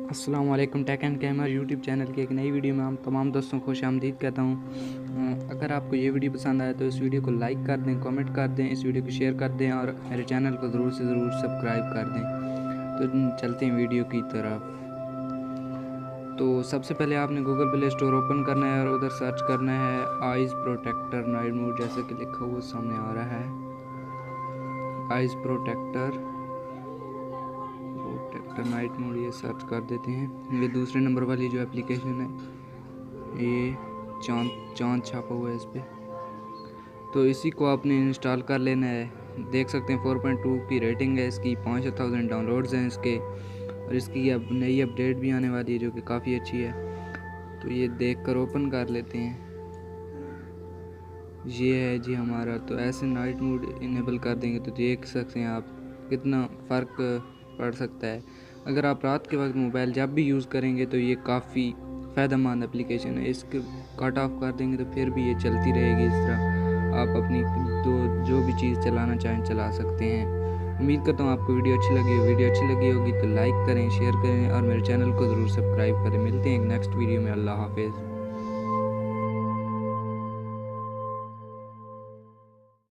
अस्सलाम वालेकुम। Tech and camera YouTube channel की एक नई वीडियो में हम तमाम दोस्तों को खुश आमदीद कहता हूँ। अगर आपको ये वीडियो पसंद आए तो इस वीडियो को लाइक कर दें, कमेंट कर दें, इस वीडियो को शेयर कर दें और मेरे चैनल को ज़रूर से ज़रूर सब्सक्राइब कर दें। तो चलते हैं वीडियो की तरफ। तो सबसे पहले आपने गूगल प्ले स्टोर ओपन करना है और उधर सर्च करना है आइज़ प्रोटेक्टर नाइट मोड, जैसे कि लिखा हुआ सामने आ रहा है आइज़ प्रोटेक्टर नाइट मोड। ये सर्च कर देते हैं। ये दूसरे नंबर वाली जो एप्लीकेशन है, ये चांद छापा हुआ है इस पर, तो इसी को आपने इंस्टॉल कर लेना है। देख सकते हैं 4.2 की रेटिंग है इसकी, 5,000 डाउनलोड्स हैं इसके, और इसकी अब नई अपडेट भी आने वाली है जो कि काफ़ी अच्छी है। तो ये देख कर ओपन कर लेते हैं। ये है जी हमारा। तो ऐसे नाइट मोड इनेबल कर देंगे तो देख सकते हैं आप कितना फ़र्क पड़ सकता है। अगर आप रात के वक्त मोबाइल जब भी यूज़ करेंगे तो ये काफ़ी फ़ायदेमंद एप्लीकेशन है। इसके कट ऑफ कर देंगे तो फिर भी ये चलती रहेगी। इस तरह आप अपनी जो भी चीज़ चलाना चाहें चला सकते हैं। उम्मीद करता हूँ आपको वीडियो अच्छी लगी हो। वीडियो अच्छी लगी होगी तो लाइक करें, शेयर करें और मेरे चैनल को ज़रूर सब्सक्राइब करें। मिलते हैं एक नेक्स्ट वीडियो में। अल्लाह हाफिज़।